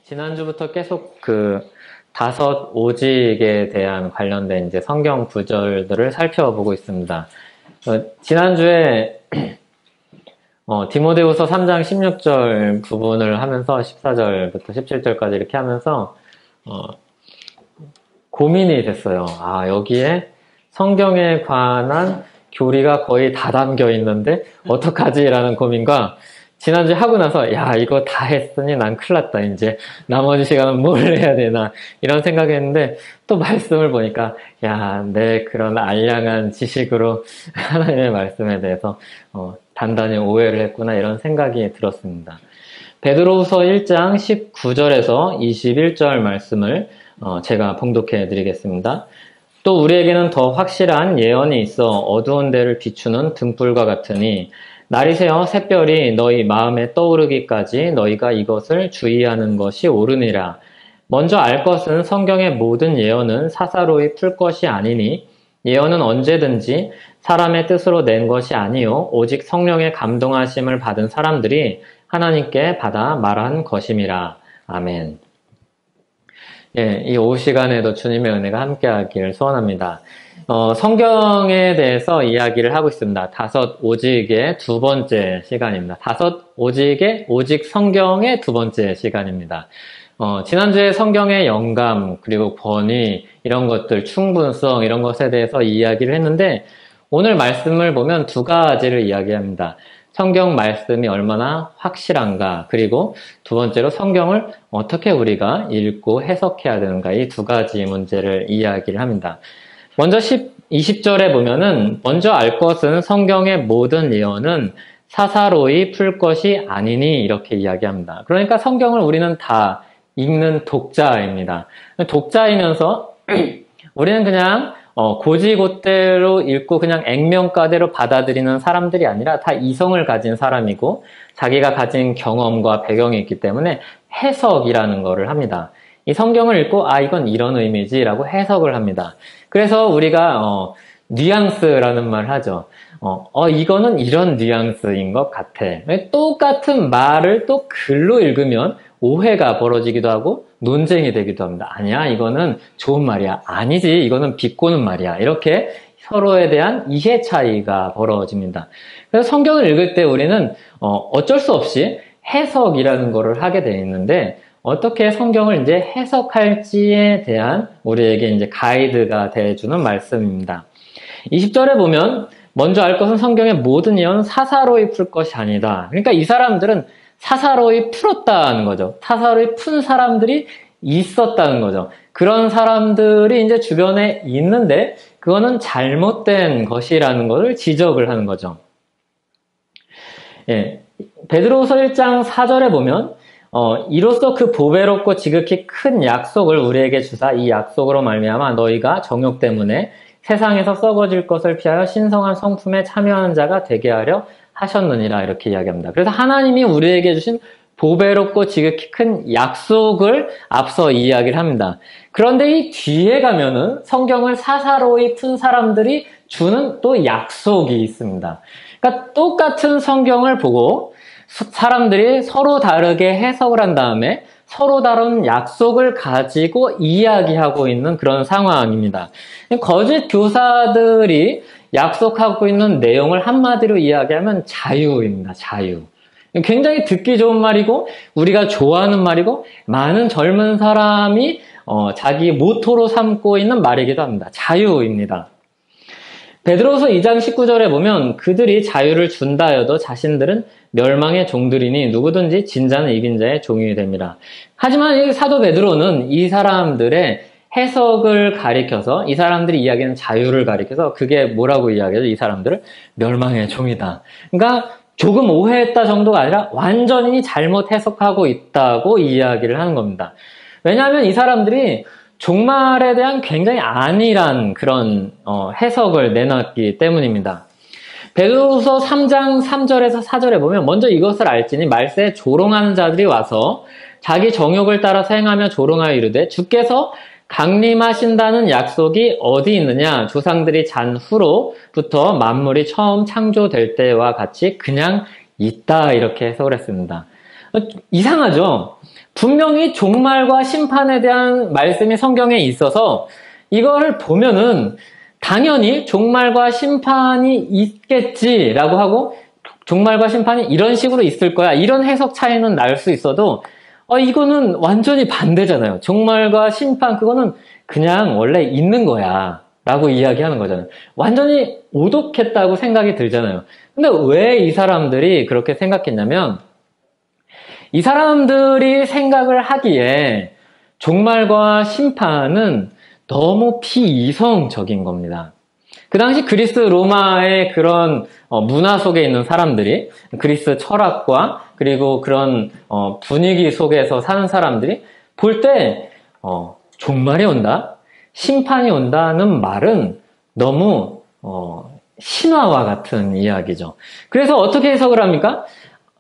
지난주부터 계속 그 다섯 오직에 대한 관련된 이제 성경 구절들을 살펴보고 있습니다. 지난주에 디모데후서 3장 16절 부분을 하면서 14절부터 17절까지 이렇게 하면서 고민이 됐어요. 여기에 성경에 관한 교리가 거의 다 담겨 있는데 어떡하지? 라는 고민과 지난주에 하고 나서 이거 다 했으니 난 큰일 났다. 이제 나머지 시간은 뭘 해야 되나 이런 생각했는데 또 말씀을 보니까 내 그런 알량한 지식으로 하나님의 말씀에 대해서 단단히 오해를 했구나 이런 생각이 들었습니다. 베드로후서 1장 19절에서 21절 말씀을 제가 봉독해 드리겠습니다. 또 우리에게는 더 확실한 예언이 있어 어두운 데를 비추는 등불과 같으니 날이 새어 샛별이 너희 마음에 떠오르기까지 너희가 이것을 주의하는 것이 옳으니라. 먼저 알 것은 성경의 모든 예언은 사사로이 풀 것이 아니니 예언은 언제든지 사람의 뜻으로 낸 것이 아니요 오직 성령의 감동하심을 받은 사람들이 하나님께 받아 말한 것임이라. 아멘. 이 오후 시간에도 주님의 은혜가 함께하기를 소원합니다. 성경에 대해서 이야기를 하고 있습니다. 다섯 오직의 두 번째 시간입니다. 다섯 오직의 오직 성경의 두 번째 시간입니다. 지난주에 성경의 영감, 그리고 권위, 이런 것들, 충분성, 이런 것에 대해서 이야기를 했는데, 오늘 말씀을 보면 두 가지를 이야기합니다. 성경 말씀이 얼마나 확실한가, 그리고 두 번째로 성경을 어떻게 우리가 읽고 해석해야 되는가, 이 두 가지 문제를 이야기를 합니다. 먼저 20절에 보면은 먼저 알 것은 성경의 모든 예언은 사사로이 풀 것이 아니니 이렇게 이야기합니다. 그러니까 성경을 우리는 다 읽는 독자입니다. 독자이면서 우리는 그냥 고지고대로 읽고 그냥 액면가대로 받아들이는 사람들이 아니라 다 이성을 가진 사람이고 자기가 가진 경험과 배경이 있기 때문에 해석이라는 거를 합니다. 이 성경을 읽고 이건 이런 의미지라고 해석을 합니다. 그래서 우리가 뉘앙스라는 말을 하죠. 이거는 이런 뉘앙스인 것 같아. 똑같은 말을 또 글로 읽으면 오해가 벌어지기도 하고 논쟁이 되기도 합니다. 아니야, 이거는 좋은 말이야. 아니지, 이거는 비꼬는 말이야. 이렇게 서로에 대한 이해 차이가 벌어집니다. 그래서 성경을 읽을 때 우리는 어쩔 수 없이 해석이라는 거를 하게 돼 있는데 어떻게 성경을 이제 해석할지에 대한 우리에게 이제 가이드가 돼주는 말씀입니다. 20절에 보면 먼저 알 것은 성경의 모든 예언은 사사로이 풀 것이 아니다. 그러니까 이 사람들은 사사로이 풀었다는 거죠. 사사로이 푼 사람들이 있었다는 거죠. 그런 사람들이 이제 주변에 있는데 그거는 잘못된 것이라는 것을 지적을 하는 거죠. 베드로후서 1장 4절에 보면 이로써 그 보배롭고 지극히 큰 약속을 우리에게 주사 이 약속으로 말미암아 너희가 정욕 때문에 세상에서 썩어질 것을 피하여 신성한 성품에 참여하는 자가 되게 하려 하셨느니라 이렇게 이야기합니다. 그래서 하나님이 우리에게 주신 보배롭고 지극히 큰 약속을 앞서 이야기를 합니다. 그런데 이 뒤에 가면은 성경을 사사로이 푼 사람들이 주는 또 약속이 있습니다. 그러니까 똑같은 성경을 보고 사람들이 서로 다르게 해석을 한 다음에 서로 다른 약속을 가지고 이야기하고 있는 그런 상황입니다. 거짓 교사들이 약속하고 있는 내용을 한마디로 이야기하면 자유입니다. 자유. 굉장히 듣기 좋은 말이고 우리가 좋아하는 말이고 많은 젊은 사람이 자기 모토로 삼고 있는 말이기도 합니다. 자유입니다. 베드로후서 2장 19절에 보면 그들이 자유를 준다 하여도 자신들은 멸망의 종들이니 누구든지 진 자는 이긴 자의 종이 됩니다. 하지만 이 사도 베드로는 이 사람들의 해석을 가리켜서 이 사람들이 이야기하는 자유를 가리켜서 그게 뭐라고 이야기하죠? 이 사람들을 멸망의 종이다. 그러니까 조금 오해했다 정도가 아니라 완전히 잘못 해석하고 있다고 이야기를 하는 겁니다. 왜냐하면 이 사람들이 종말에 대한 굉장히 안일한 그런 해석을 내놨기 때문입니다. 베드로후서 3장 3절에서 4절에 보면 먼저 이것을 알지니 말세에 조롱하는 자들이 와서 자기 정욕을 따라서 행하며 조롱하여 이르되 주께서 강림하신다는 약속이 어디 있느냐? 조상들이 잔 후로부터 만물이 처음 창조될 때와 같이 그냥 있다 이렇게 해석을 했습니다. 이상하죠? 분명히 종말과 심판에 대한 말씀이 성경에 있어서 이거를 보면은 당연히 종말과 심판이 있겠지라고 하고 종말과 심판이 이런 식으로 있을 거야. 이런 해석 차이는 날 수 있어도 이거는 완전히 반대잖아요. 종말과 심판 그거는 그냥 원래 있는 거야 라고 이야기하는 거잖아요. 완전히 오독했다고 생각이 들잖아요. 근데 왜 이 사람들이 그렇게 생각했냐면 이 사람들이 생각을 하기에 종말과 심판은 너무 비이성적인 겁니다. 그 당시 그리스 로마의 그런 문화 속에 있는 사람들이 그리스 철학과 그리고 그런 분위기 속에서 사는 사람들이 볼 때 종말이 온다, 심판이 온다는 말은 너무 신화와 같은 이야기죠. 그래서 어떻게 해석을 합니까?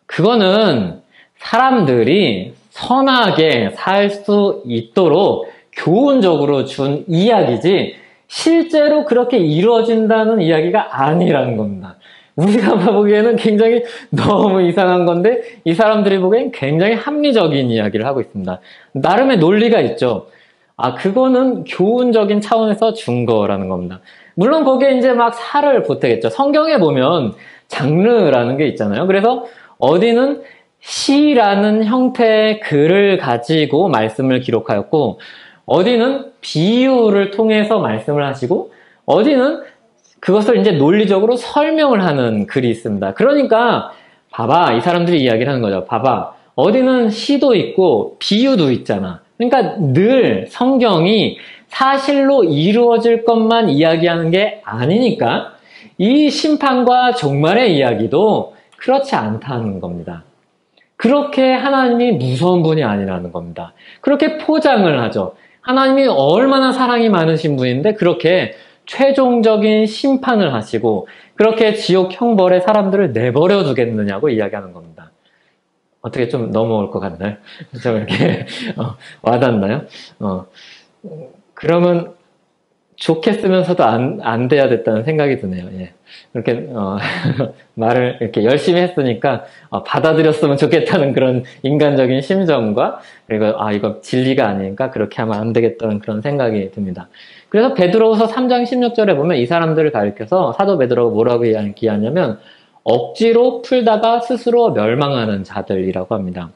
그거는 사람들이 선하게 살 수 있도록 교훈적으로 준 이야기지 실제로 그렇게 이루어진다는 이야기가 아니라는 겁니다. 우리가 보기에는 굉장히 너무 이상한 건데 이 사람들이 보기엔 굉장히 합리적인 이야기를 하고 있습니다. 나름의 논리가 있죠. 그거는 교훈적인 차원에서 준 거라는 겁니다. 물론 거기에 이제 막 살을 보태겠죠. 성경에 보면 장르라는 게 있잖아요. 그래서 어디는 시라는 형태의 글을 가지고 말씀을 기록하였고 어디는 비유를 통해서 말씀을 하시고 어디는 그것을 이제 논리적으로 설명을 하는 글이 있습니다. 그러니까 봐봐, 이 사람들이 이야기를 하는 거죠. 봐봐, 어디는 시도 있고 비유도 있잖아. 그러니까 늘 성경이 사실로 이루어질 것만 이야기하는 게 아니니까 이 심판과 종말의 이야기도 그렇지 않다는 겁니다. 그렇게 하나님이 무서운 분이 아니라는 겁니다. 그렇게 포장을 하죠. 하나님이 얼마나 사랑이 많으신 분인데 그렇게 최종적인 심판을 하시고 그렇게 지옥 형벌에 사람들을 내버려 두겠느냐고 이야기하는 겁니다. 어떻게 좀 넘어올 것 같나요? 좀 이렇게 와닿나요? 그러면 좋겠으면서도 안 돼야 됐다는 생각이 드네요. 예. 그렇게 말을 이렇게 열심히 했으니까 받아들였으면 좋겠다는 그런 인간적인 심정과 그리고 이거 진리가 아니니까 그렇게 하면 안 되겠다는 그런 생각이 듭니다. 그래서 베드로후서 3장 16절에 보면 이 사람들을 가리켜서 사도 베드로가 뭐라고 이야기하냐면 억지로 풀다가 스스로 멸망하는 자들이라고 합니다.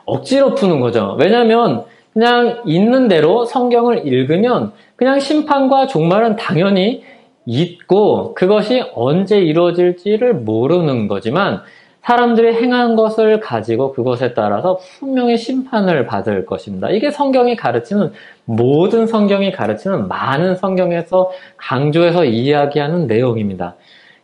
억지로 푸는 거죠. 왜냐하면 그냥 있는 대로 성경을 읽으면 그냥 심판과 종말은 당연히 있고 그것이 언제 이루어질지를 모르는 거지만 사람들이 행한 것을 가지고 그것에 따라서 분명히 심판을 받을 것입니다. 이게 성경이 가르치는 모든 성경이 가르치는 많은 성경에서 강조해서 이야기하는 내용입니다.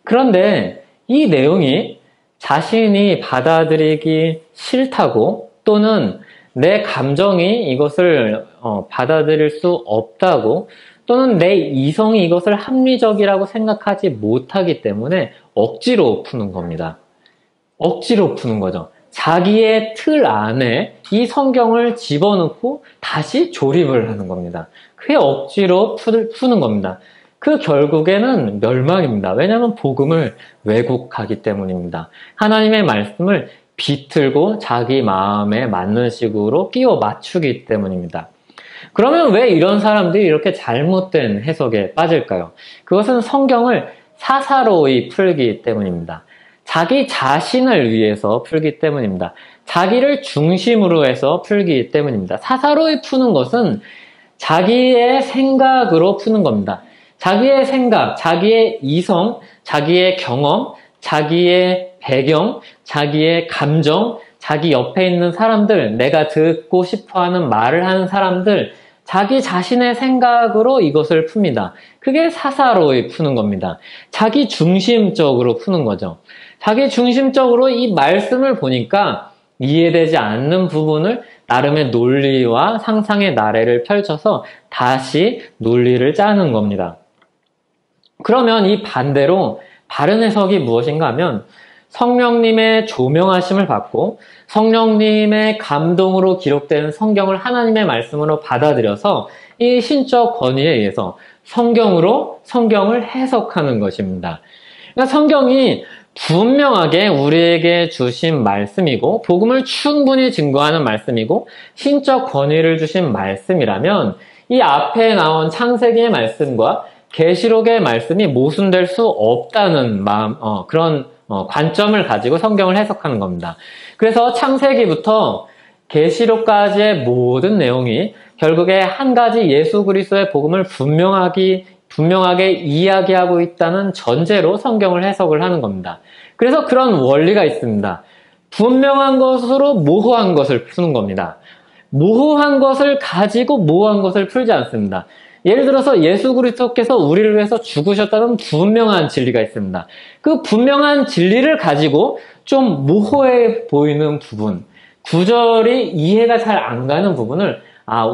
그런데 이 내용이 자신이 받아들이기 싫다고 또는 내 감정이 이것을 받아들일 수 없다고 또는 내 이성이 이것을 합리적이라고 생각하지 못하기 때문에 억지로 푸는 겁니다. 억지로 푸는 거죠. 자기의 틀 안에 이 성경을 집어넣고 다시 조립을 하는 겁니다. 그게 억지로 푸는 겁니다. 그 결국에는 멸망입니다. 왜냐하면 복음을 왜곡하기 때문입니다. 하나님의 말씀을 비틀고 자기 마음에 맞는 식으로 끼워 맞추기 때문입니다. 그러면 왜 이런 사람들이 이렇게 잘못된 해석에 빠질까요? 그것은 성경을 사사로이 풀기 때문입니다. 자기 자신을 위해서 풀기 때문입니다. 자기를 중심으로 해서 풀기 때문입니다. 사사로이 푸는 것은 자기의 생각으로 푸는 겁니다. 자기의 생각, 자기의 이성, 자기의 경험, 자기의 배경, 자기의 감정, 자기 옆에 있는 사람들, 내가 듣고 싶어하는 말을 하는 사람들, 자기 자신의 생각으로 이것을 풉니다. 그게 사사로이 푸는 겁니다. 자기 중심적으로 푸는 거죠. 자기 중심적으로 이 말씀을 보니까 이해되지 않는 부분을 나름의 논리와 상상의 나래를 펼쳐서 다시 논리를 짜는 겁니다. 그러면 이 반대로 바른 해석이 무엇인가 하면 성령님의 조명하심을 받고 성령님의 감동으로 기록된 성경을 하나님의 말씀으로 받아들여서 이 신적 권위에 의해서 성경으로 성경을 해석하는 것입니다. 그러니까 성경이 분명하게 우리에게 주신 말씀이고 복음을 충분히 증거하는 말씀이고 신적 권위를 주신 말씀이라면 이 앞에 나온 창세기의 말씀과 계시록의 말씀이 모순될 수 없다는 그런 관점을 가지고 성경을 해석하는 겁니다. 그래서 창세기부터 계시록까지의 모든 내용이 결국에 한 가지 예수 그리스도의 복음을 분명하게 이야기하고 있다는 전제로 성경을 해석을 하는 겁니다. 그래서 그런 원리가 있습니다. 분명한 것으로 모호한 것을 푸는 겁니다. 모호한 것을 가지고 모호한 것을 풀지 않습니다. 예를 들어서 예수 그리스도께서 우리를 위해서 죽으셨다는 분명한 진리가 있습니다. 그 분명한 진리를 가지고 좀 모호해 보이는 부분, 구절이 이해가 잘 안 가는 부분을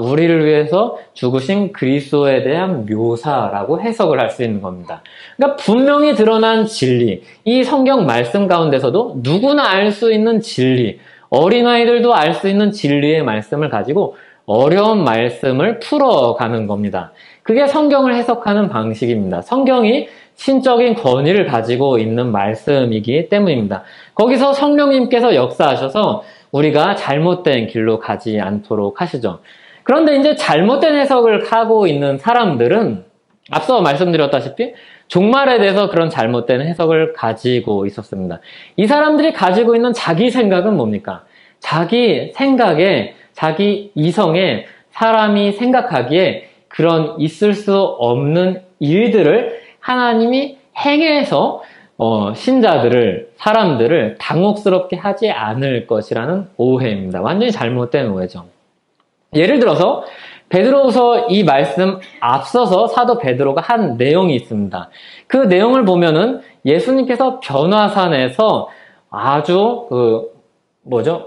우리를 위해서 죽으신 그리스도에 대한 묘사라고 해석을 할 수 있는 겁니다. 그러니까 분명히 드러난 진리, 이 성경 말씀 가운데서도 누구나 알 수 있는 진리, 어린아이들도 알 수 있는 진리의 말씀을 가지고 어려운 말씀을 풀어가는 겁니다. 그게 성경을 해석하는 방식입니다. 성경이 신적인 권위를 가지고 있는 말씀이기 때문입니다. 거기서 성령님께서 역사하셔서 우리가 잘못된 길로 가지 않도록 하시죠. 그런데 이제 잘못된 해석을 하고 있는 사람들은 앞서 말씀드렸다시피 종말에 대해서 그런 잘못된 해석을 가지고 있었습니다. 이 사람들이 가지고 있는 자기 생각은 뭡니까? 자기 생각에, 자기 이성에 사람이 생각하기에 그런 있을 수 없는 일들을 하나님이 행해서 신자들을, 사람들을 당혹스럽게 하지 않을 것이라는 오해입니다. 완전히 잘못된 오해죠. 예를 들어서 베드로후서 이 말씀 앞서서 사도 베드로가 한 내용이 있습니다. 그 내용을 보면은 예수님께서 변화산에서 아주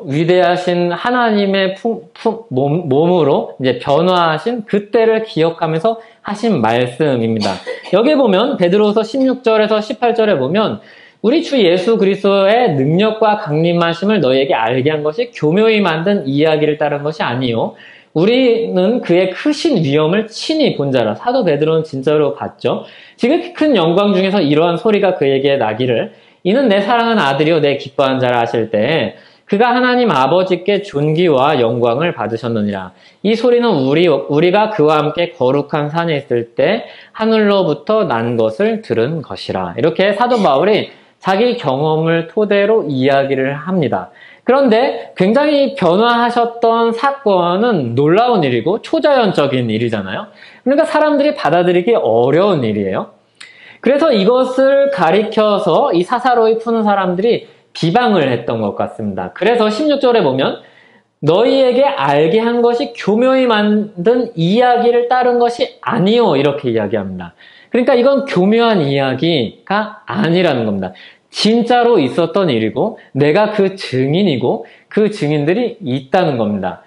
위대하신 하나님의 몸으로 이제 변화하신 그때를 기억하면서 하신 말씀입니다. 여기 보면 베드로후서 16절에서 18절에 보면 우리 주 예수 그리스도의 능력과 강림하심을 너희에게 알게 한 것이 교묘히 만든 이야기를 따른 것이 아니요 우리는 그의 크신 위엄을 친히 본 자라. 사도 베드로는 진짜로 봤죠. 지극히 큰 영광 중에서 이러한 소리가 그에게 나기를 이는 내 사랑하는 아들이요 내 기뻐한 자라 하실 때 그가 하나님 아버지께 존귀와 영광을 받으셨느니라. 이 소리는 우리가 그와 함께 거룩한 산에 있을 때 하늘로부터 난 것을 들은 것이라. 이렇게 사도 바울이 자기 경험을 토대로 이야기를 합니다. 그런데 굉장히 변화하셨던 사건은 놀라운 일이고 초자연적인 일이잖아요. 그러니까 사람들이 받아들이기 어려운 일이에요. 그래서 이것을 가리켜서 이 사사로이 푸는 사람들이 비방을 했던 것 같습니다. 그래서 16절에 보면 너희에게 알게 한 것이 교묘히 만든 이야기를 따른 것이 아니요 이렇게 이야기합니다. 그러니까 이건 교묘한 이야기가 아니라는 겁니다. 진짜로 있었던 일이고 내가 그 증인이고 그 증인들이 있다는 겁니다.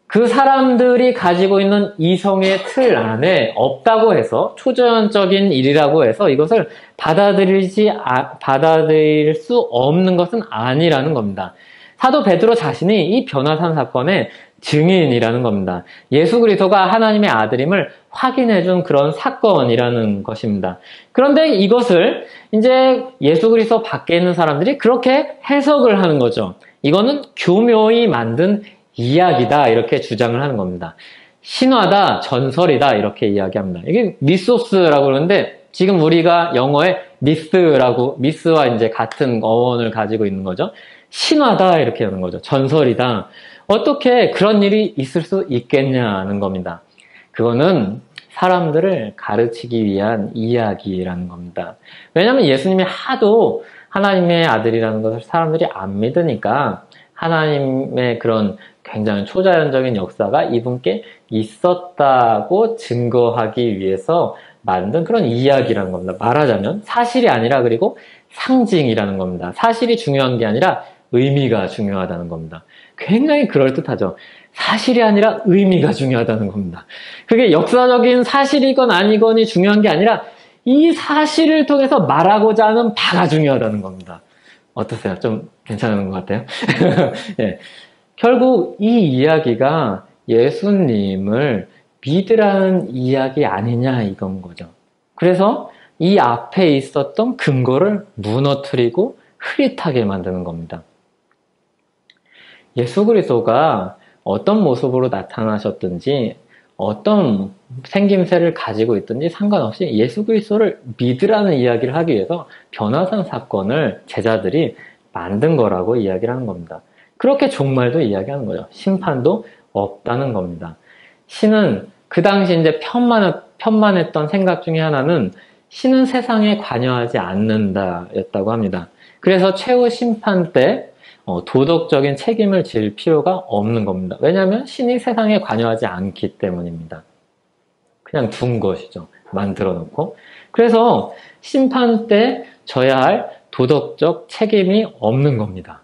그 사람들이 가지고 있는 이성의 틀 안에 없다고 해서 초자연적인 일이라고 해서 이것을 받아들일 수 없는 것은 아니라는 겁니다. 사도 베드로 자신이 이 변화산 사건의 증인이라는 겁니다. 예수 그리스도가 하나님의 아들임을 확인해준 그런 사건이라는 것입니다. 그런데 이것을 이제 예수 그리스도 밖에 있는 사람들이 그렇게 해석을 하는 거죠. 이거는 교묘히 만든 이야기다 이렇게 주장을 하는 겁니다. 신화다, 전설이다 이렇게 이야기합니다. 이게 미소스라고 그러는데 지금 우리가 영어에 미스와 이제 같은 어원을 가지고 있는 거죠. 신화다 이렇게 하는 거죠. 전설이다. 어떻게 그런 일이 있을 수 있겠냐는 겁니다. 그거는 사람들을 가르치기 위한 이야기라는 겁니다. 왜냐하면 예수님이 하도 하나님의 아들이라는 것을 사람들이 안 믿으니까 하나님의 그런 굉장히 초자연적인 역사가 이분께 있었다고 증거하기 위해서 만든 그런 이야기라는 겁니다. 말하자면 사실이 아니라 그리고 상징이라는 겁니다. 사실이 중요한 게 아니라 의미가 중요하다는 겁니다. 굉장히 그럴듯하죠. 사실이 아니라 의미가 중요하다는 겁니다. 그게 역사적인 사실이건 아니건이 중요한 게 아니라 이 사실을 통해서 말하고자 하는 바가 중요하다는 겁니다. 어떠세요? 좀 괜찮은 것 같아요? 예. 결국 이 이야기가 예수님을 믿으라는 이야기 아니냐 이건 거죠. 그래서 이 앞에 있었던 근거를 무너뜨리고 흐릿하게 만드는 겁니다. 예수 그리스도가 어떤 모습으로 나타나셨든지 어떤 생김새를 가지고 있든지 상관없이 예수 그리스도를 믿으라는 이야기를 하기 위해서 변화산 사건을 제자들이 만든 거라고 이야기를 하는 겁니다. 그렇게 종말도 이야기하는 거죠. 심판도 없다는 겁니다. 신은 그 당시 이제 편만했던 생각 중에 하나는 신은 세상에 관여하지 않는다 였다고 합니다. 그래서 최후 심판 때 도덕적인 책임을 질 필요가 없는 겁니다. 왜냐하면 신이 세상에 관여하지 않기 때문입니다. 그냥 둔 것이죠. 만들어 놓고. 그래서 심판 때 져야 할 도덕적 책임이 없는 겁니다.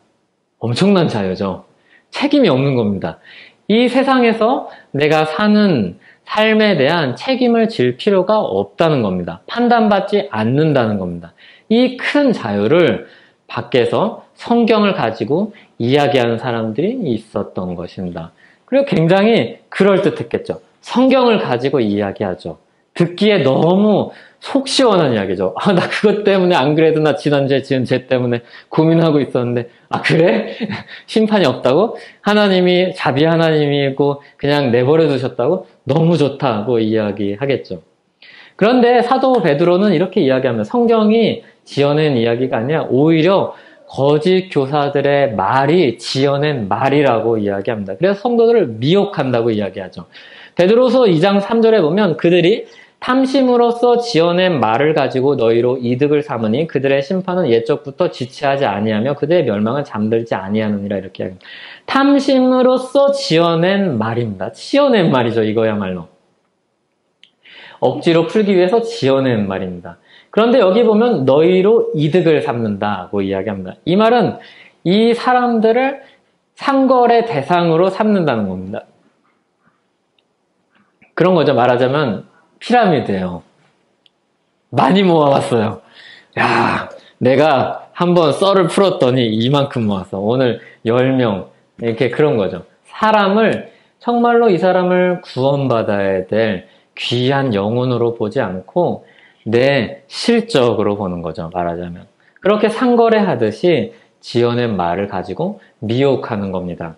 엄청난 자유죠. 책임이 없는 겁니다. 이 세상에서 내가 사는 삶에 대한 책임을 질 필요가 없다는 겁니다. 판단받지 않는다는 겁니다. 이 큰 자유를 밖에서 성경을 가지고 이야기하는 사람들이 있었던 것입니다. 그리고 굉장히 그럴듯했겠죠. 성경을 가지고 이야기하죠. 듣기에 너무 속 시원한 이야기죠. 나 그것 때문에 안 그래도 나 지난주에 지은 죄 때문에 고민하고 있었는데, 그래? 심판이 없다고? 하나님이 자비 하나님이고 그냥 내버려 두셨다고? 너무 좋다고 이야기하겠죠. 그런데 사도 베드로는 이렇게 이야기합니다. 성경이 지어낸 이야기가 아니라 오히려 거짓 교사들의 말이 지어낸 말이라고 이야기합니다. 그래서 성도들을 미혹한다고 이야기하죠. 베드로서 2장 3절에 보면 그들이 탐심으로써 지어낸 말을 가지고 너희로 이득을 삼으니 그들의 심판은 옛적부터 지체하지 아니하며 그들의 멸망은 잠들지 아니하느니라 이렇게 이야기합니다. 탐심으로써 지어낸 말입니다. 지어낸 말이죠. 이거야말로. 억지로 풀기 위해서 지어낸 말입니다. 그런데 여기 보면 너희로 이득을 삼는다고 이야기합니다. 이 말은 이 사람들을 상거래 대상으로 삼는다는 겁니다. 그런 거죠. 말하자면 피라미드예요. 많이 모아왔어요. 야, 내가 한번 썰을 풀었더니 이만큼 모았어. 오늘 10명 이렇게 그런 거죠. 사람을 정말로 이 사람을 구원받아야 될 귀한 영혼으로 보지 않고 내 실적으로 보는 거죠. 말하자면. 그렇게 상거래하듯이 지어낸 말을 가지고 미혹하는 겁니다.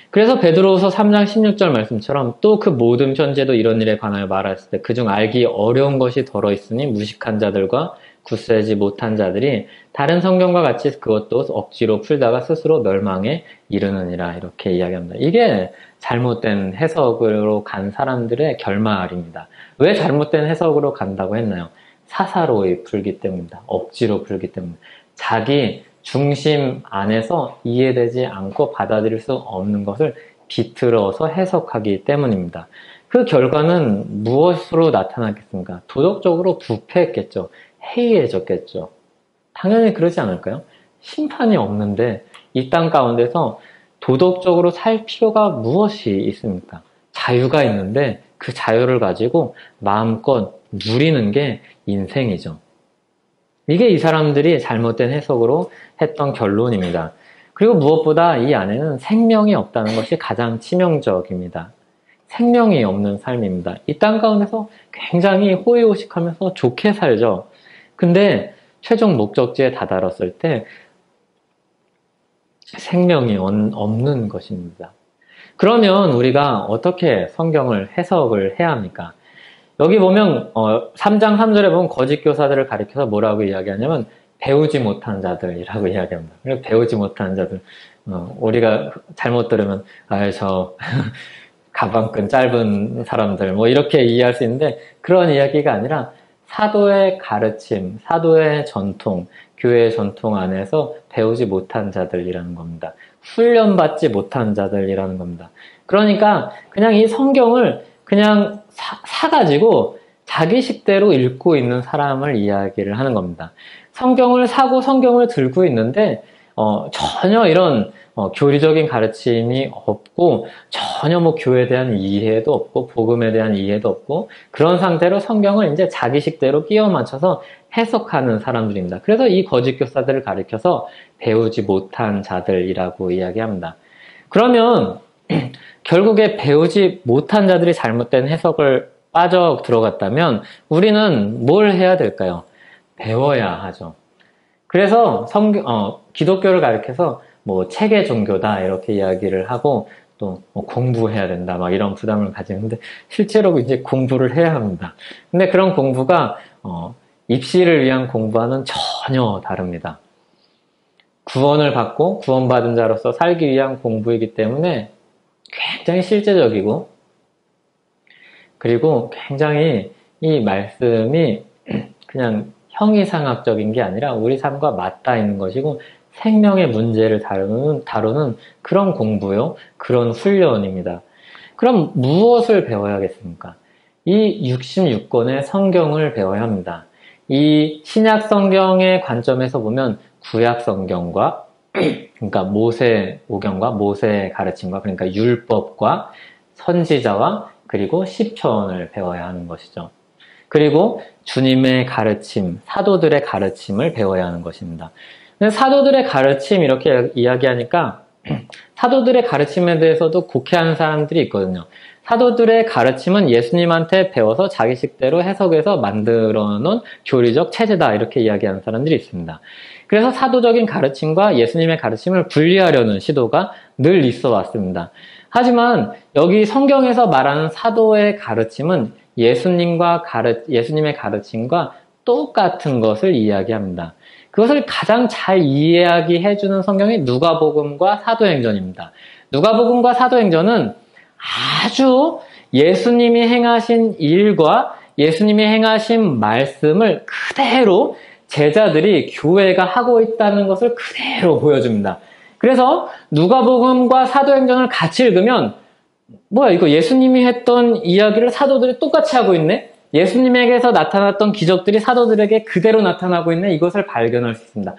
그래서 베드로후서 3장 16절 말씀처럼 또 그 모든 편지에도 이런 일에 관하여 말했을 때 그중 알기 어려운 것이 덜어 있으니 무식한 자들과 굳세지 못한 자들이 다른 성경과 같이 그것도 억지로 풀다가 스스로 멸망에 이르느니라 이렇게 이야기합니다. 이게 잘못된 해석으로 간 사람들의 결말입니다. 왜 잘못된 해석으로 간다고 했나요? 사사로이 풀기 때문입니다. 억지로 풀기 때문입니다. 자기 중심 안에서 이해되지 않고 받아들일 수 없는 것을 비틀어서 해석하기 때문입니다. 그 결과는 무엇으로 나타났겠습니까? 도덕적으로 부패했겠죠. 해이해졌겠죠. 당연히 그러지 않을까요? 심판이 없는데 이 땅 가운데서 도덕적으로 살 필요가 무엇이 있습니까? 자유가 있는데 그 자유를 가지고 마음껏 누리는 게 인생이죠. 이게 이 사람들이 잘못된 해석으로 했던 결론입니다. 그리고 무엇보다 이 안에는 생명이 없다는 것이 가장 치명적입니다. 생명이 없는 삶입니다. 이 땅 가운데서 굉장히 호의호식하면서 좋게 살죠. 근데 최종 목적지에 다다랐을 때 생명이 없는 것입니다. 그러면 우리가 어떻게 성경을 해석을 해야 합니까? 여기 보면 3장 3절에 보면 거짓 교사들을 가리켜서 뭐라고 이야기하냐면 배우지 못한 자들이라고 이야기합니다. 그리고 배우지 못한 자들 우리가 잘못 들으면 저 가방끈 짧은 사람들 뭐 이렇게 이해할 수 있는데 그런 이야기가 아니라 사도의 가르침, 사도의 전통, 교회의 전통 안에서 배우지 못한 자들이라는 겁니다. 훈련받지 못한 자들이라는 겁니다. 그러니까 그냥 이 성경을 그냥 사가지고 자기 식대로 읽고 있는 사람을 이야기를 하는 겁니다. 성경을 사고 성경을 들고 있는데 전혀 이런 교리적인 가르침이 없고 전혀 뭐 교회에 대한 이해도 없고 복음에 대한 이해도 없고 그런 상태로 성경을 이제 자기 식대로 끼워 맞춰서 해석하는 사람들입니다. 그래서 이 거짓 교사들을 가리켜서 배우지 못한 자들이라고 이야기합니다. 그러면 결국에 배우지 못한 자들이 잘못된 해석을 빠져 들어갔다면 우리는 뭘 해야 될까요? 배워야 하죠. 그래서 기독교를 가리켜서 뭐 체계 종교다 이렇게 이야기를 하고 또 공부해야 된다 막 이런 부담을 가지는데 실제로 이제 공부를 해야 합니다. 근데 그런 공부가 입시를 위한 공부와는 전혀 다릅니다. 구원을 받고 구원받은 자로서 살기 위한 공부이기 때문에 굉장히 실제적이고 그리고 굉장히 이 말씀이 그냥 형이상학적인 게 아니라 우리 삶과 맞닿아 있는 것이고 생명의 문제를 다루는 그런 공부요, 그런 훈련입니다. 그럼 무엇을 배워야겠습니까? 이 66권의 성경을 배워야 합니다. 이 신약 성경의 관점에서 보면 구약 성경과 그러니까 모세 오경과 모세의 가르침과 그러니까 율법과 선지자와 그리고 시편을 배워야 하는 것이죠. 그리고 주님의 가르침, 사도들의 가르침을 배워야 하는 것입니다. 사도들의 가르침 이렇게 이야기하니까 사도들의 가르침에 대해서도 곡해하는 사람들이 있거든요. 사도들의 가르침은 예수님한테 배워서 자기식대로 해석해서 만들어 놓은 교리적 체제다 이렇게 이야기하는 사람들이 있습니다. 그래서 사도적인 가르침과 예수님의 가르침을 분리하려는 시도가 늘 있어 왔습니다. 하지만 여기 성경에서 말하는 사도의 가르침은 예수님의 가르침과 똑같은 것을 이야기합니다. 그것을 가장 잘 이야기해주는 성경이 누가복음과 사도행전입니다. 누가복음과 사도행전은 아주 예수님이 행하신 일과 예수님이 행하신 말씀을 그대로 제자들이 교회가 하고 있다는 것을 그대로 보여줍니다. 그래서 누가복음과 사도행전을 같이 읽으면 뭐야 이거 예수님이 했던 이야기를 사도들이 똑같이 하고 있네? 예수님에게서 나타났던 기적들이 사도들에게 그대로 나타나고 있네? 이것을 발견할 수 있습니다.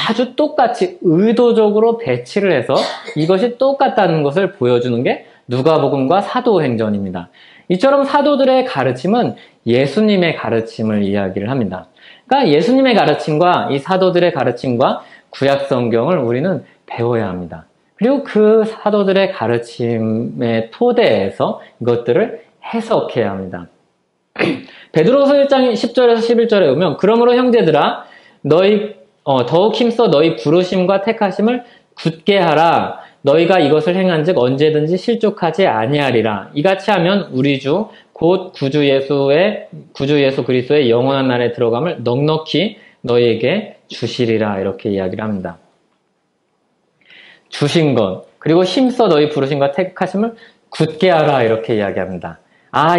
아주 똑같이 의도적으로 배치를 해서 이것이 똑같다는 것을 보여주는 게 누가복음과 사도행전입니다. 이처럼 사도들의 가르침은 예수님의 가르침을 이야기를 합니다. 그러니까 예수님의 가르침과 이 사도들의 가르침과 구약성경을 우리는 배워야 합니다. 그리고 그 사도들의 가르침의 토대에서 이것들을 해석해야 합니다. 베드로서 1장 10절에서 11절에 보면 그러므로 형제들아 너희 더욱 힘써 너희 부르심과 택하심을 굳게 하라. 너희가 이것을 행한즉 언제든지 실족하지 아니하리라. 이같이 하면 우리 주 곧 구주 예수 그리스도의 영원한 날에 들어감을 넉넉히 너희에게 주시리라. 이렇게 이야기를 합니다. 주신 것 그리고 힘써 너희 부르심과 택하심을 굳게 하라. 이렇게 이야기합니다.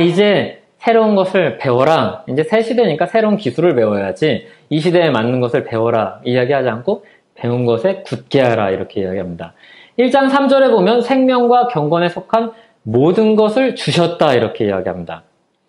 이제 새로운 것을 배워라. 이제 새 시대니까 새로운 기술을 배워야지. 이 시대에 맞는 것을 배워라. 이야기하지 않고 배운 것에 굳게 하라. 이렇게 이야기합니다. 1장 3절에 보면 생명과 경건에 속한 모든 것을 주셨다. 이렇게 이야기합니다.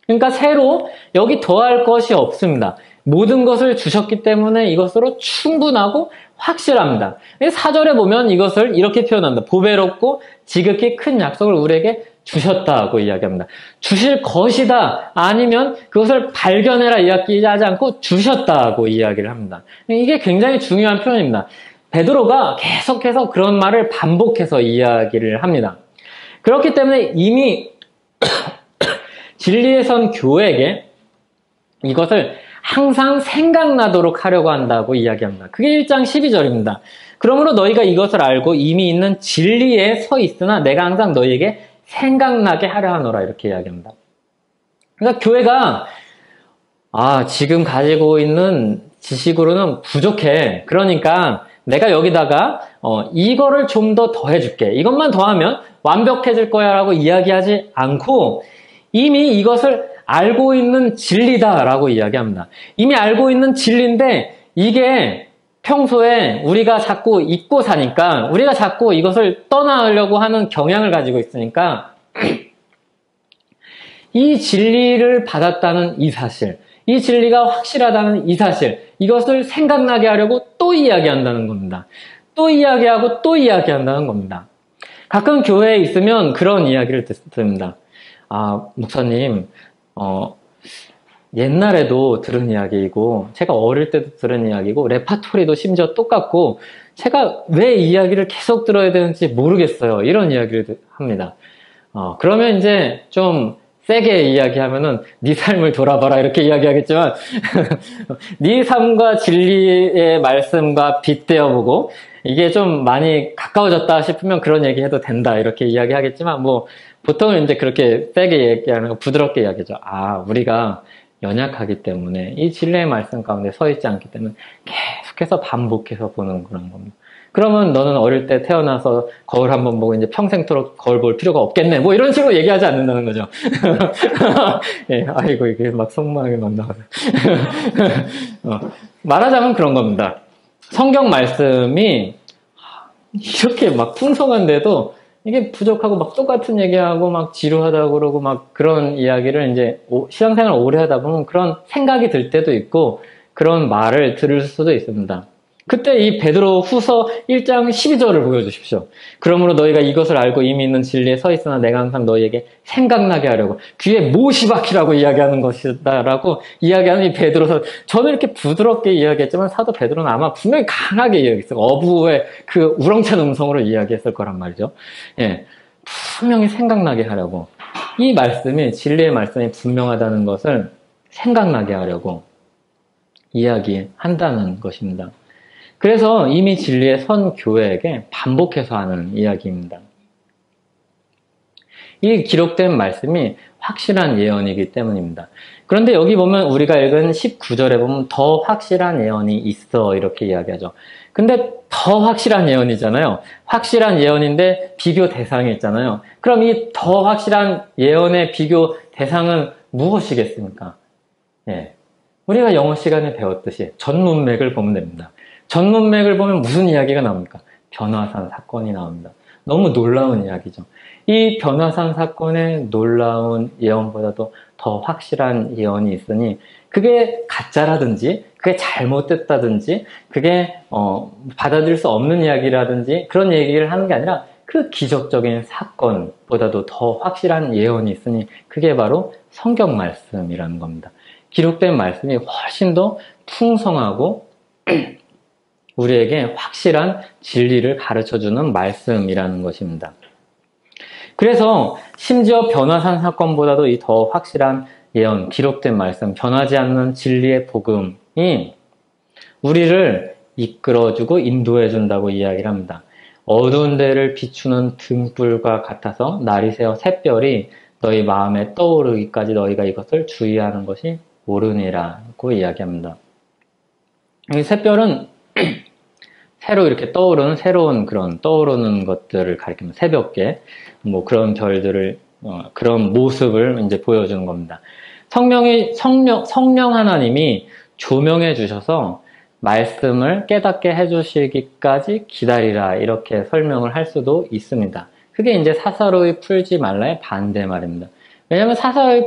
그러니까 새로 여기 더할 것이 없습니다. 모든 것을 주셨기 때문에 이것으로 충분하고 확실합니다. 4절에 보면 이것을 이렇게 표현합니다. 보배롭고 지극히 큰 약속을 우리에게 주셨다고 이야기합니다. 주실 것이다 아니면 그것을 발견해라 이야기하지 않고 주셨다고 이야기를 합니다. 이게 굉장히 중요한 표현입니다. 베드로가 계속해서 그런 말을 반복해서 이야기를 합니다. 그렇기 때문에 이미 진리에 선 교회에게 이것을 항상 생각나도록 하려고 한다고 이야기합니다. 그게 1장 12절입니다. 그러므로 너희가 이것을 알고 이미 있는 진리에 서 있으나 내가 항상 너희에게 생각나게 하려 하노라. 이렇게 이야기합니다. 그러니까 교회가 지금 가지고 있는 지식으로는 부족해. 그러니까 내가 여기다가 이거를 좀 더 더해줄게. 이것만 더하면 완벽해질 거야 라고 이야기하지 않고 이미 이것을 알고 있는 진리다라고 이야기합니다. 이미 알고 있는 진리인데 이게 평소에 우리가 자꾸 잊고 사니까 우리가 자꾸 이것을 떠나려고 하는 경향을 가지고 있으니까 이 진리를 받았다는 이 사실, 이 진리가 확실하다는 이 사실, 이것을 생각나게 하려고 또 이야기한다는 겁니다. 또 이야기하고 또 이야기한다는 겁니다. 가끔 교회에 있으면 그런 이야기를 듣습니다. 목사님, 옛날에도 들은 이야기이고 제가 어릴 때도 들은 이야기고 레파토리도 심지어 똑같고 제가 왜 이 이야기를 계속 들어야 되는지 모르겠어요. 이런 이야기를 합니다. 그러면 이제 좀 세게 이야기하면은 네 삶을 돌아봐라 이렇게 이야기하겠지만 네 삶과 진리의 말씀과 빗대어보고 이게 좀 많이 가까워졌다 싶으면 그런 얘기 해도 된다 이렇게 이야기하겠지만 뭐 보통은 이제 그렇게 세게 얘기하는 거 부드럽게 이야기하죠. 아, 우리가 연약하기 때문에 이 진리의 말씀 가운데 서 있지 않기 때문에 계속해서 반복해서 보는 그런 겁니다. 그러면 너는 어릴 때 태어나서 거울 한번 보고 이제 평생토록 거울 볼 필요가 없겠네. 뭐 이런 식으로 얘기하지 않는다는 거죠. 예, 아이고, 이게 막 속마음이 막 나와요. 말하자면 그런 겁니다. 성경 말씀이 이렇게 막 풍성한데도 이게 부족하고 막 똑같은 얘기하고 막 지루하다고 그러고 막 그런 이야기를 이제 신앙생활을 오래 하다 보면 그런 생각이 들 때도 있고 그런 말을 들을 수도 있습니다. 그때 이 베드로 후서 1장 12절을 보여주십시오. 그러므로 너희가 이것을 알고 이미 있는 진리에 서 있으나 내가 항상 너희에게 생각나게 하려고 귀에 못이 박히라고 이야기하는 것이다 라고 이야기하는 이 베드로서 저는 이렇게 부드럽게 이야기했지만 사도 베드로는 아마 분명히 강하게 이야기했어요. 어부의 그 우렁찬 음성으로 이야기했을 거란 말이죠. 예, 분명히 생각나게 하려고 이 말씀이 진리의 말씀이 분명하다는 것을 생각나게 하려고 이야기한다는 것입니다. 그래서 이미 진리에 선 교회에게 반복해서 하는 이야기입니다. 이 기록된 말씀이 확실한 예언이기 때문입니다. 그런데 여기 보면 우리가 읽은 19절에 보면 더 확실한 예언이 있어 이렇게 이야기하죠. 근데 더 확실한 예언이잖아요. 확실한 예언인데 비교 대상이 있잖아요. 그럼 이 더 확실한 예언의 비교 대상은 무엇이겠습니까? 예. 우리가 영어 시간에 배웠듯이 전 문맥을 보면 됩니다. 전 문맥을 보면 무슨 이야기가 나옵니까? 변화산 사건이 나옵니다. 너무 놀라운 이야기죠. 이 변화산 사건의 놀라운 예언보다도 더 확실한 예언이 있으니 그게 가짜라든지 그게 잘못됐다든지 그게 받아들일 수 없는 이야기라든지 그런 얘기를 하는 게 아니라 그 기적적인 사건보다도 더 확실한 예언이 있으니 그게 바로 성경 말씀이라는 겁니다. 기록된 말씀이 훨씬 더 풍성하고 우리에게 확실한 진리를 가르쳐주는 말씀이라는 것입니다. 그래서 심지어 변화산 사건보다도 이 더 확실한 예언, 기록된 말씀, 변하지 않는 진리의 복음이 우리를 이끌어주고 인도해준다고 이야기를 합니다. 어두운 데를 비추는 등불과 같아서 날이 새어 샛별이 너희 마음에 떠오르기까지 너희가 이것을 주의하는 것이 옳으니라고 이야기합니다. 이 샛별은 새로 이렇게 떠오르는 새로운 그런 떠오르는 것들을 가리킵니다. 새벽에 뭐 그런 별들을 그런 모습을 이제 보여주는 겁니다. 성령 하나님이 조명해 주셔서 말씀을 깨닫게 해주시기까지 기다리라 이렇게 설명을 할 수도 있습니다. 그게 이제 사사로이 풀지 말라의 반대 말입니다. 왜냐하면 사사로이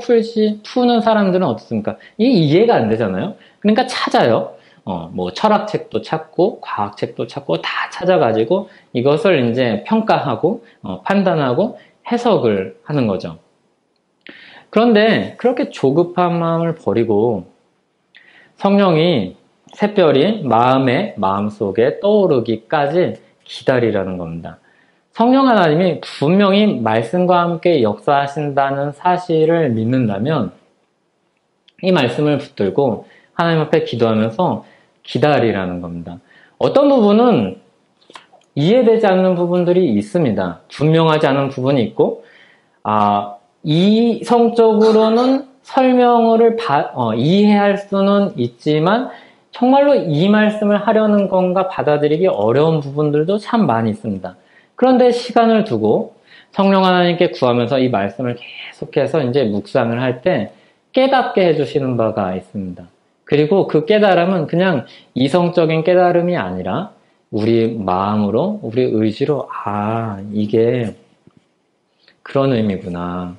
푸는 사람들은 어떻습니까? 이해가 안 되잖아요. 그러니까 찾아요. 뭐 철학책도 찾고 과학책도 찾고 다 찾아가지고 이것을 이제 평가하고 판단하고 해석을 하는 거죠. 그런데 그렇게 조급한 마음을 버리고 성령이 샛별이 마음속에 떠오르기까지 기다리라는 겁니다. 성령 하나님이 분명히 말씀과 함께 역사하신다는 사실을 믿는다면 이 말씀을 붙들고 하나님 앞에 기도하면서 기다리라는 겁니다. 어떤 부분은 이해되지 않는 부분들이 있습니다. 분명하지 않은 부분이 있고 이성적으로는 설명을 이해할 수는 있지만 정말로 이 말씀을 하려는 건가 받아들이기 어려운 부분들도 참 많이 있습니다. 그런데 시간을 두고 성령 하나님께 구하면서 이 말씀을 계속해서 이제 묵상을 할 때 깨닫게 해주시는 바가 있습니다. 그리고 그 깨달음은 그냥 이성적인 깨달음이 아니라 우리 마음으로, 우리 의지로 이게 그런 의미구나.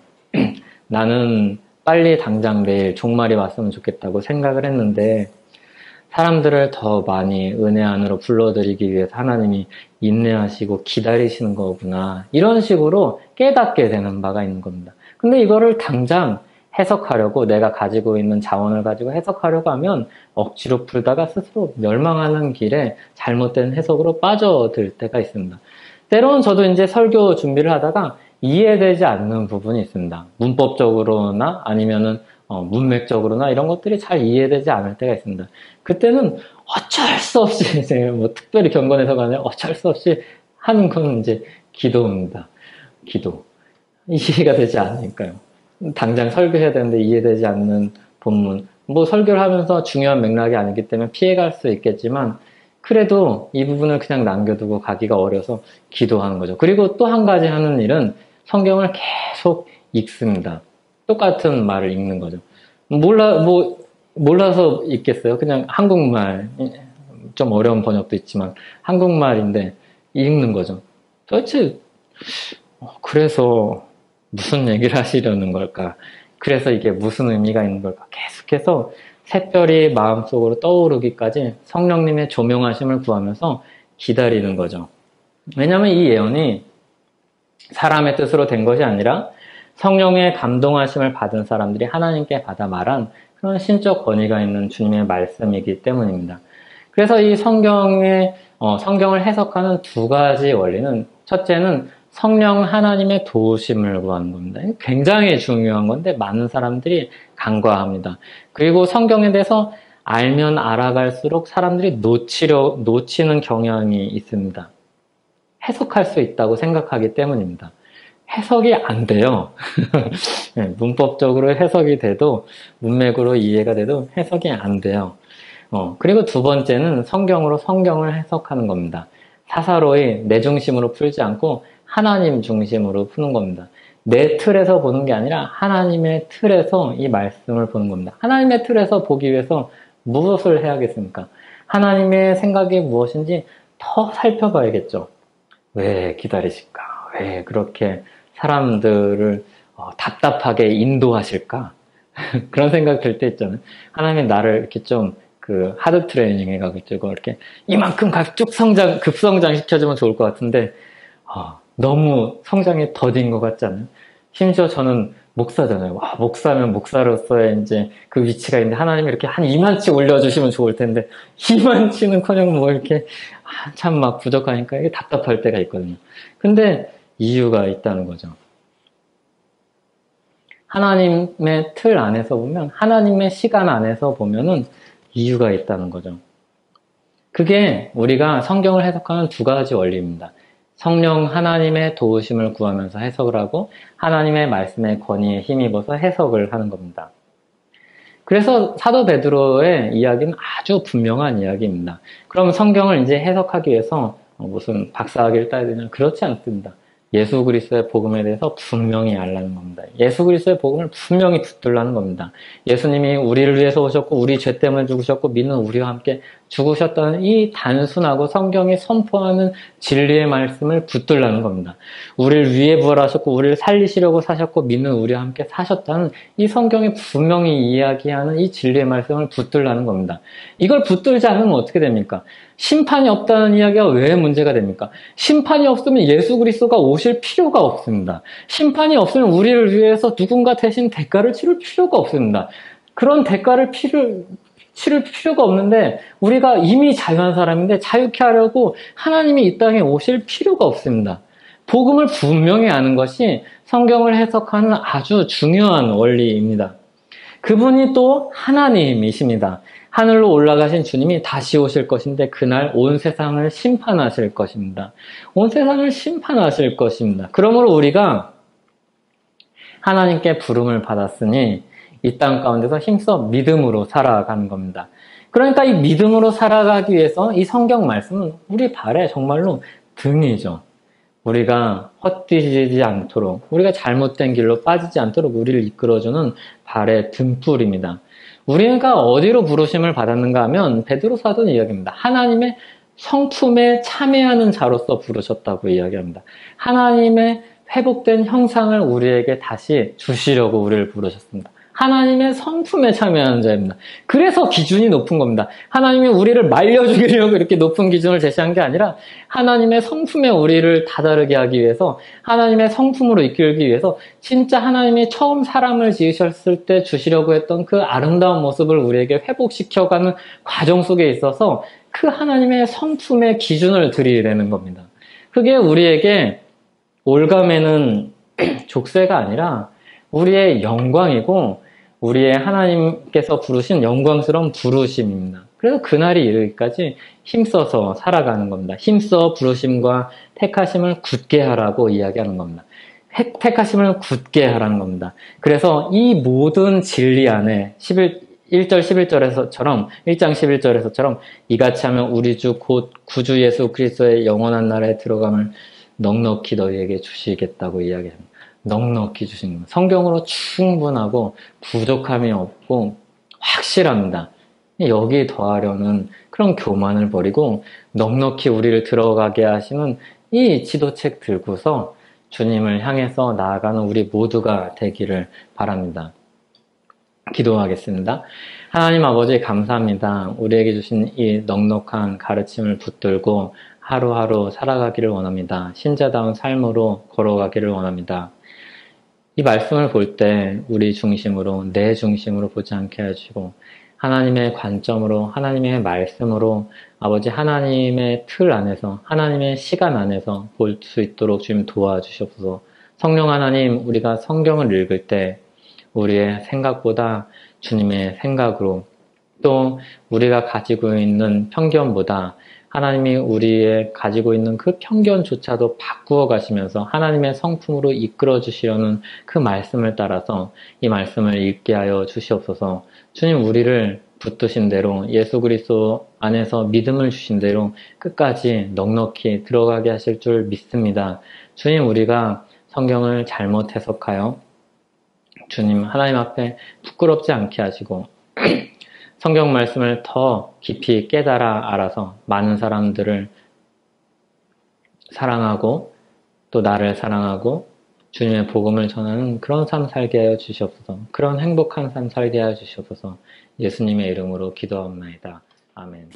나는 빨리 당장 내일 종말이 왔으면 좋겠다고 생각을 했는데 사람들을 더 많이 은혜 안으로 불러들이기 위해서 하나님이 인내하시고 기다리시는 거구나. 이런 식으로 깨닫게 되는 바가 있는 겁니다. 근데 이거를 당장 해석하려고 내가 가지고 있는 자원을 가지고 해석하려고 하면 억지로 풀다가 스스로 멸망하는 길에 잘못된 해석으로 빠져들 때가 있습니다. 때로는 저도 이제 설교 준비를 하다가 이해되지 않는 부분이 있습니다. 문법적으로나 아니면은 문맥적으로나 이런 것들이 잘 이해되지 않을 때가 있습니다. 그때는 어쩔 수 없이 이제 뭐 특별히 경건해서가 아니라 어쩔 수 없이 하는 건 이제 기도입니다. 기도. 이해가 되지 않으니까요. 당장 설교해야 되는데 이해되지 않는 본문. 뭐 설교를 하면서 중요한 맥락이 아니기 때문에 피해갈 수 있겠지만 그래도 이 부분을 그냥 남겨두고 가기가 어려서 기도하는 거죠. 그리고 또 한 가지 하는 일은 성경을 계속 읽습니다. 똑같은 말을 읽는 거죠. 몰라서 읽겠어요. 그냥 한국말, 좀 어려운 번역도 있지만 한국말인데 읽는 거죠. 도대체 그래서 무슨 얘기를 하시려는 걸까? 그래서 이게 무슨 의미가 있는 걸까? 계속해서 샛별이 마음속으로 떠오르기까지 성령님의 조명하심을 구하면서 기다리는 거죠. 왜냐하면 이 예언이 사람의 뜻으로 된 것이 아니라 성령의 감동하심을 받은 사람들이 하나님께 받아 말한 그런 신적 권위가 있는 주님의 말씀이기 때문입니다. 그래서 이 성경을 해석하는 두 가지 원리는, 첫째는 성령 하나님의 도우심을 구하는 겁니다. 굉장히 중요한 건데 많은 사람들이 간과합니다. 그리고 성경에 대해서 알면 알아갈수록 사람들이 놓치는 경향이 있습니다. 해석할 수 있다고 생각하기 때문입니다. 해석이 안 돼요. 문법적으로 해석이 돼도, 문맥으로 이해가 돼도 해석이 안 돼요. 그리고 두 번째는 성경으로 성경을 해석하는 겁니다. 사사로이 내 중심으로 풀지 않고 하나님 중심으로 푸는 겁니다. 내 틀에서 보는 게 아니라 하나님의 틀에서 이 말씀을 보는 겁니다. 하나님의 틀에서 보기 위해서 무엇을 해야겠습니까? 하나님의 생각이 무엇인지 더 살펴봐야겠죠. 왜 기다리실까? 왜 그렇게 사람들을 답답하게 인도하실까? 그런 생각 들 때 있잖아요. 하나님이 나를 이렇게 좀 하드 트레이닝 해가지고 이렇게 이만큼 급성장 시켜주면 좋을 것 같은데 너무 성장이 더딘 것 같지 않아요? 심지어 저는 목사잖아요. 목사면 목사로서의 이제 그 위치가 있는데 하나님이 이렇게 한 이만치 올려주시면 좋을 텐데 이만치는커녕 뭐 이렇게 참 막 부족하니까 이게 답답할 때가 있거든요. 근데 이유가 있다는 거죠. 하나님의 틀 안에서 보면, 하나님의 시간 안에서 보면은 이유가 있다는 거죠. 그게 우리가 성경을 해석하는 두 가지 원리입니다. 성령 하나님의 도우심을 구하면서 해석을 하고 하나님의 말씀의 권위에 힘입어서 해석을 하는 겁니다. 그래서 사도 베드로의 이야기는 아주 분명한 이야기입니다. 그럼 성경을 이제 해석하기 위해서 무슨 박사학위를 따야 되냐? 그렇지 않습니다. 예수 그리스도의 복음에 대해서 분명히 알라는 겁니다. 예수 그리스도의 복음을 분명히 붙들라는 겁니다. 예수님이 우리를 위해서 오셨고 우리 죄 때문에 죽으셨고 믿는 우리와 함께 죽으셨다는 이 단순하고 성경이 선포하는 진리의 말씀을 붙들라는 겁니다. 우리를 위해 부활하셨고 우리를 살리시려고 사셨고 믿는 우리와 함께 사셨다는 이 성경이 분명히 이야기하는 이 진리의 말씀을 붙들라는 겁니다. 이걸 붙들지 않으면 어떻게 됩니까? 심판이 없다는 이야기가 왜 문제가 됩니까? 심판이 없으면 예수 그리스도가 오실 필요가 없습니다. 심판이 없으면 우리를 위해서 누군가 대신 대가를 치를 필요가 없습니다. 그런 대가를 치를 필요가 없는데 우리가 이미 자유한 사람인데 자유케 하려고 하나님이 이 땅에 오실 필요가 없습니다. 복음을 분명히 아는 것이 성경을 해석하는 아주 중요한 원리입니다. 그분이 또 하나님이십니다. 하늘로 올라가신 주님이 다시 오실 것인데 그날 온 세상을 심판하실 것입니다. 온 세상을 심판하실 것입니다. 그러므로 우리가 하나님께 부름을 받았으니 이 땅 가운데서 힘써 믿음으로 살아가는 겁니다. 그러니까 이 믿음으로 살아가기 위해서 이 성경 말씀은 우리 발에 정말로 등이죠. 우리가 헛디지지 않도록, 우리가 잘못된 길로 빠지지 않도록 우리를 이끌어주는 발의 등불입니다. 우리가 어디로 부르심을 받았는가 하면 베드로 사도는 이야기합니다. 하나님의 성품에 참여하는 자로서 부르셨다고 이야기합니다. 하나님의 회복된 형상을 우리에게 다시 주시려고 우리를 부르셨습니다. 하나님의 성품에 참여하는 자입니다. 그래서 기준이 높은 겁니다. 하나님이 우리를 말려 죽이려고 이렇게 높은 기준을 제시한 게 아니라 하나님의 성품에 우리를 다다르게 하기 위해서, 하나님의 성품으로 이끌기 위해서 진짜 하나님이 처음 사람을 지으셨을 때 주시려고 했던 그 아름다운 모습을 우리에게 회복시켜가는 과정 속에 있어서 그 하나님의 성품의 기준을 드리려는 겁니다. 그게 우리에게 올가매는 족쇄가 아니라 우리의 영광이고 우리의 하나님께서 부르신 영광스러운 부르심입니다. 그래서 그날이 이르기까지 힘써서 살아가는 겁니다. 힘써 부르심과 택하심을 굳게 하라고 이야기하는 겁니다. 택하심을 굳게 하라는 겁니다. 그래서 이 모든 진리 안에 1절 11절에서처럼 1장 11절에서처럼 이같이 하면 우리 주 곧 구주 예수 그리스도의 영원한 나라에 들어감을 넉넉히 너희에게 주시겠다고 이야기합니다. 넉넉히 주시는 겁니다. 성경으로 충분하고 부족함이 없고 확실합니다. 여기에 더하려는 그런 교만을 버리고 넉넉히 우리를 들어가게 하시는 이 지도책 들고서 주님을 향해서 나아가는 우리 모두가 되기를 바랍니다. 기도하겠습니다. 하나님 아버지 감사합니다. 우리에게 주신 이 넉넉한 가르침을 붙들고 하루하루 살아가기를 원합니다. 신자다운 삶으로 걸어가기를 원합니다. 이 말씀을 볼 때 우리 중심으로, 내 중심으로 보지 않게 해주시고 하나님의 관점으로, 하나님의 말씀으로 아버지 하나님의 틀 안에서, 하나님의 시간 안에서 볼 수 있도록 주님 도와주시옵소서. 성령 하나님, 우리가 성경을 읽을 때 우리의 생각보다 주님의 생각으로, 또 우리가 가지고 있는 편견보다 하나님이 우리의 가지고 있는 그 편견조차도 바꾸어 가시면서 하나님의 성품으로 이끌어 주시려는 그 말씀을 따라서 이 말씀을 읽게 하여 주시옵소서. 주님, 우리를 붙드신 대로 예수 그리스도 안에서 믿음을 주신 대로 끝까지 넉넉히 들어가게 하실 줄 믿습니다. 주님, 우리가 성경을 잘못 해석하여 주님 하나님 앞에 부끄럽지 않게 하시고 성경 말씀을 더 깊이 깨달아 알아서 많은 사람들을 사랑하고 또 나를 사랑하고 주님의 복음을 전하는 그런 삶 살게 하여 주시옵소서. 그런 행복한 삶 살게 하여 주시옵소서. 예수님의 이름으로 기도하옵나이다. 아멘.